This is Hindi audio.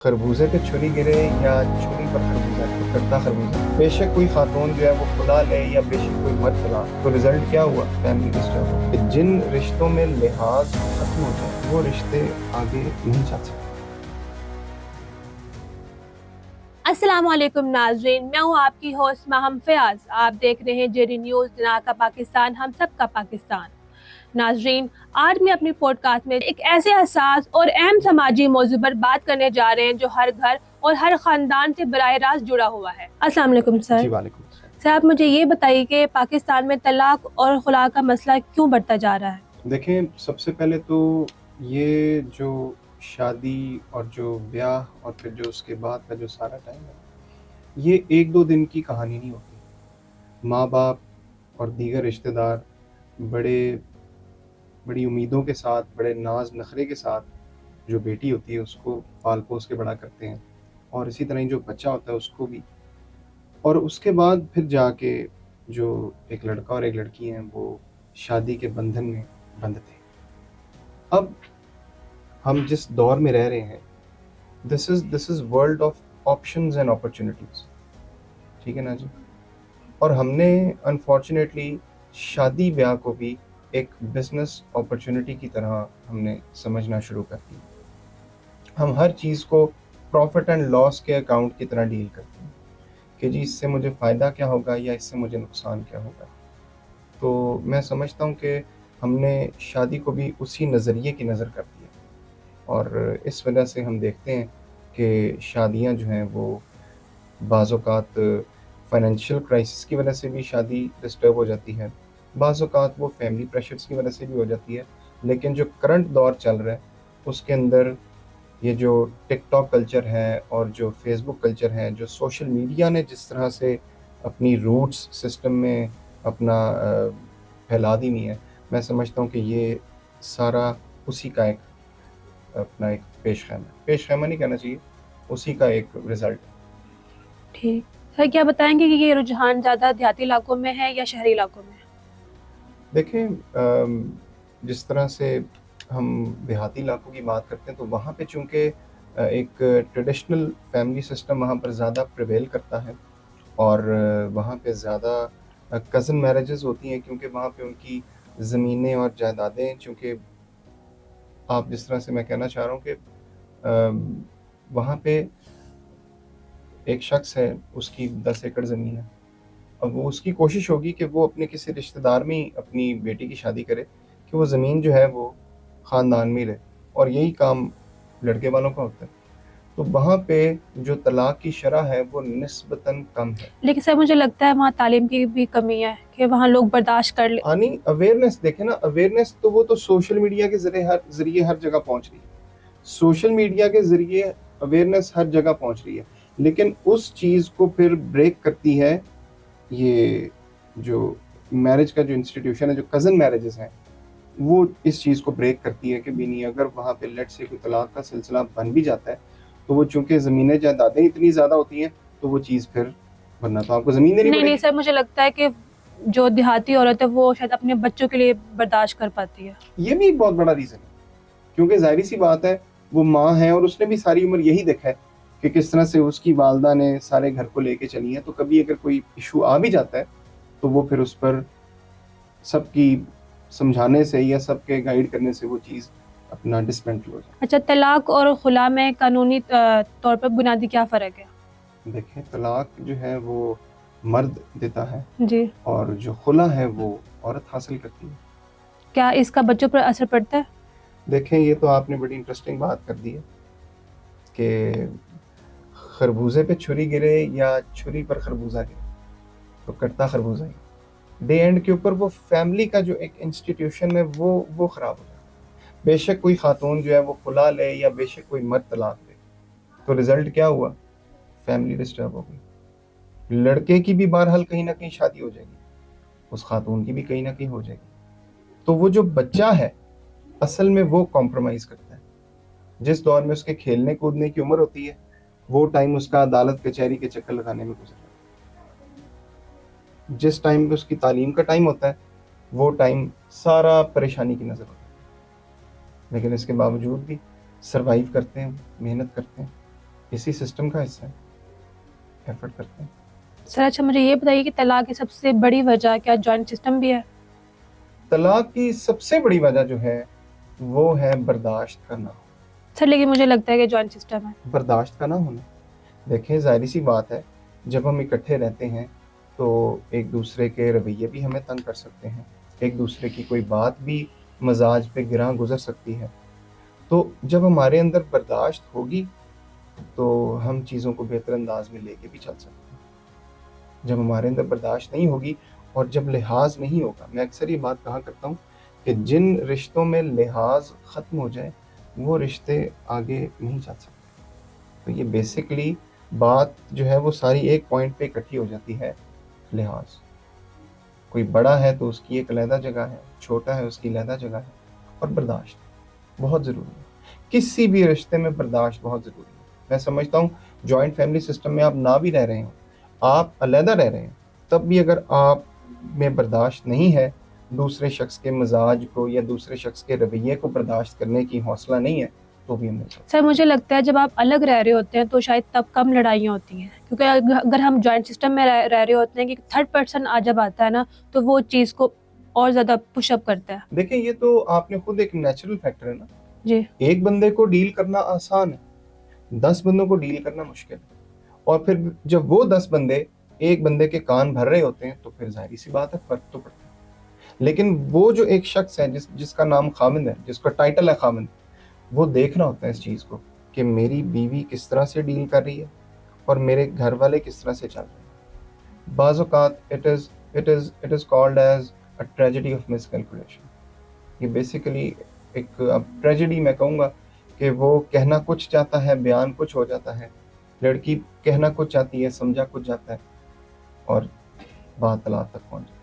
खरबूजे पे छुरी गिरे या छुरी पर खरबूजा तो करता खरबूजा। बेशक कोई खातून जो है वो खुदा ले या बेशक कोई मर्द तलाक, तो रिजल्ट क्या हुआ? फैमिली डिस्टर्ब हो। कि जिन रिश्तों में लिहाज खत्म हो जाए वो रिश्ते आगे नहीं चल सकते। अस्सलाम वालेकुम नाजरीन, मैं हूँ आपकी होस्ट माहम फयाज। आप देख रहे हैं जेडी न्यूज़, दुनिया का पाकिस्तान, हम सब का पाकिस्तान। नाजरीन, आज मैं अपनी पॉडकास्ट में एक ऐसे हसास और अहम समाजी मौजू पर बात करने जा रहे हैं जो हर घर और हर खानदान से बराह रास्त जुड़ा हुआ है। अस्सलाम वालेकुम जी सर। वालेकुम अस्सलाम। सर, आप मुझे ये बताइए कि पाकिस्तान में तलाक और खुला का मसला क्यों बढ़ता जा रहा है? देखें, सबसे पहले तो ये जो शादी और जो ब्याह और फिर जो उसके बाद का जो सारा टाइम है, ये एक दो दिन की कहानी नहीं होती। माँ बाप और दीगर रिश्तेदार बड़े बड़ी उम्मीदों के साथ, बड़े नाज नखरे के साथ जो बेटी होती है उसको पाल पोस के बड़ा करते हैं, और इसी तरह ही जो बच्चा होता है उसको भी। और उसके बाद फिर जाके जो एक लड़का और एक लड़की हैं वो शादी के बंधन में बंधते हैं। अब हम जिस दौर में रह रहे हैं, this is world of options and opportunities. ठीक है ना जी? और हमने अनफॉर्चुनेटली शादी ब्याह को भी एक बिजनेस अपॉर्चुनिटी की तरह हमने समझना शुरू कर दिया। हम हर चीज़ को प्रॉफिट एंड लॉस के अकाउंट की तरह डील करते हैं कि जी इससे मुझे फ़ायदा क्या होगा या इससे मुझे नुकसान क्या होगा। तो मैं समझता हूँ कि हमने शादी को भी उसी नज़रिए की नज़र कर दिया, और इस वजह से हम देखते हैं कि शादियाँ जो हैं वो बाज़ औक़ात फाइनेंशियल क्राइसिस की वजह से भी शादी डिस्टर्ब हो जाती है, बाज़ औक़ात वो फैमिली प्रेशर्स की वजह से भी हो जाती है। लेकिन जो करंट दौर चल रहा है उसके अंदर ये जो टिकटॉक कल्चर है और जो फेसबुक कल्चर है, जो सोशल मीडिया ने जिस तरह से अपनी रूट्स सिस्टम में अपना फैला दी हुई है, मैं समझता हूँ कि ये सारा उसी का एक अपना एक पेश खैमा नहीं कहना चाहिए, उसी का एक रिजल्ट है। ठीक। सर, क्या बताएंगे कि ये रुझान ज़्यादा देहाती इलाकों में है या शहरी इलाकों में? देखें, जिस तरह से हम देहाती इलाकों की बात करते हैं तो वहाँ पे चूँकि एक ट्रेडिशनल फैमिली सिस्टम वहाँ पर ज़्यादा प्रिवेल करता है, और वहाँ पे ज़्यादा कज़न मैरिजेस होती हैं, क्योंकि वहाँ पे उनकी ज़मीनें और जायदादें, चूँकि आप जिस तरह से मैं कहना चाह रहा हूँ कि वहाँ पे एक शख्स है, उसकी 10 एकड़ ज़मीन है। अब वो उसकी कोशिश होगी कि वो अपने किसी रिश्तेदार में ही अपनी बेटी की शादी करे कि वो ज़मीन जो है वो ख़ानदान में ही रहे, और यही काम लड़के वालों का होता है। तो वहाँ पे जो तलाक की शरह है वो निस्बतन कम है। लेकिन सर, मुझे लगता है वहाँ तालीम की भी कमी है कि वहाँ लोग बर्दाश्त कर ले। आनी अवेयरनेस देखें ना, अवेयरनेस तो वो तो सोशल मीडिया के ज़रिए हर जगह पहुँच रही है। सोशल मीडिया के ज़रिए अवेयरनेस हर जगह पहुँच रही है, लेकिन उस चीज़ को फिर ब्रेक करती है ये जो मैरिज का जो इंस्टीट्यूशन है, जो कज़न मैरिजेस हैं, वो इस चीज़ को ब्रेक करती है कि भी नहीं, अगर वहाँ पे लेट्स से कोई तलाक का सिलसिला बन भी जाता है तो वो चूँकि ज़मीनें जायदादें इतनी ज़्यादा होती हैं तो वो चीज़ फिर, वरना तो आपको ज़मीन देनी नहीं नहीं पड़ेगी। सर, मुझे लगता है कि जो देहाती औरत है वो शायद अपने बच्चों के लिए बर्दाश्त कर पाती है। ये भी एक बहुत बड़ा रीज़न है, क्योंकि ज़ाहिर सी बात है वो माँ है और उसने भी सारी उम्र यही देखा है कि किस तरह से उसकी वालदा ने सारे घर को लेके चली है। तो कभी अगर कोई इशू आ भी जाता है तो वो फिर उस पर सबकी समझाने से या सबके गाइड करने से वो चीज़ अपना डिसमेंटल हो जाए। अच्छा, तलाक और खुला में कानूनी तौर पर बुनियादी क्या फ़र्क है? देखें, तलाक जो है वो मर्द देता है, जी। और जो खुला है वो औरत हासिल करती है। क्या इसका बच्चों पर असर पड़ता है? देखें, ये तो आपने बड़ी इंटरेस्टिंग बात कर दी है कि खरबूजे पे छुरी गिरे या छुरी पर खरबूजा गिरे तो कटता खरबूजा ही। डे एंड के ऊपर वो फैमिली का जो एक इंस्टीट्यूशन है वो ख़राब हो जाता है। बेशक कोई खातून जो है वो खुला ले या बेशक कोई मर्द तलाक ले, तो रिज़ल्ट क्या हुआ? फैमिली डिस्टर्ब हो गई। लड़के की भी बहरहाल कहीं ना कहीं शादी हो जाएगी, उस खातून की भी कहीं ना कहीं हो जाएगी। तो वो जो बच्चा है असल में वो कॉम्प्रोमाइज़ करता है। जिस दौर में उसके खेलने कूदने की उम्र होती है वो टाइम उसका अदालत कचहरी के चक्कर लगाने में गुजर जाता है। जिस टाइम पे उसकी तालीम का टाइम होता है वो टाइम सारा परेशानी की नज़र होता है। लेकिन इसके बावजूद भी सरवाइव करते हैं, मेहनत करते हैं, इसी सिस्टम का हिस्सा है, एफर्ट करते हैं। सर अच्छा मुझे ये बताइए कि तलाक की सबसे बड़ी वजह क्या जॉइंट सिस्टम भी है? तलाक की सबसे बड़ी वजह जो है वो है बर्दाश्त करना। सर लेकिन मुझे लगता है कि जॉइंट सिस्टम है। बर्दाश्त का ना होना। देखें, ज़ाहिर सी बात है, जब हम इकट्ठे रहते हैं तो एक दूसरे के रवैये भी हमें तंग कर सकते हैं, एक दूसरे की कोई बात भी मजाज पे गिरां गुजर सकती है। तो जब हमारे अंदर बर्दाश्त होगी तो हम चीज़ों को बेहतर अंदाज में लेके भी चल सकते हैं। जब हमारे अंदर बर्दाश्त नहीं होगी और जब लिहाज नहीं होगा, मैं अक्सर ये बात कहा करता हूँ कि जिन रिश्तों में लिहाज ख़त्म हो जाए वो रिश्ते आगे नहीं चल सकते। तो ये बेसिकली बात जो है वो सारी एक पॉइंट पे इकट्ठी हो जाती है, लिहाज। कोई बड़ा है तो उसकी एक अलहदा जगह है, छोटा है उसकी अलहदा जगह है, और बर्दाश्त बहुत ज़रूरी है। किसी भी रिश्ते में बर्दाश्त बहुत ज़रूरी है। मैं समझता हूँ जॉइंट फैमिली सिस्टम में आप ना भी रह रहे हो, आप अलहदा रह रहे हैं, तब भी अगर आप में बर्दाश्त नहीं है, दूसरे शख्स के मिजाज को या दूसरे शख्स के रवैये को बर्दाश्त करने की हौसला नहीं है, तो भी हम नहीं सकते। सर मुझे लगता है जब आप अलग रह रहे होते हैं तो शायद तब कम लड़ाइयाँ होती हैं, क्योंकि अगर हम जॉइंट सिस्टम में रह रहे होते हैं कि थर्ड पर्सन आ जब आता है ना तो वो चीज़ को और ज़्यादा पुशअप करता है। देखिए, ये तो आपने खुद एक नेचुरल फैक्टर है ना। जी। एक बंदे को डील करना आसान है, 10 बंदों को डील करना मुश्किल है। और फिर जब वो 10 बंदे एक बंदे के कान भर रहे होते हैं तो फिर जाहिर सी बात है, फर्क तो पड़ता है। लेकिन वो जो एक शख्स है जिसका नाम खामिद है, जिसका टाइटल है खामिद, वो देख रहा होता है इस चीज़ को कि मेरी बीवी किस तरह से डील कर रही है और मेरे घर वाले किस तरह से चल रहे हैं। बाज़ औक़ात it is called as a tragedy of miscalculation. ये बेसिकली एक अब ट्रेजेडी मैं कहूँगा कि वो कहना कुछ चाहता है, बयान कुछ हो जाता है। लड़की कहना कुछ चाहती है, समझा कुछ जाता है, और बात तलाक तक पहुँच जाती है।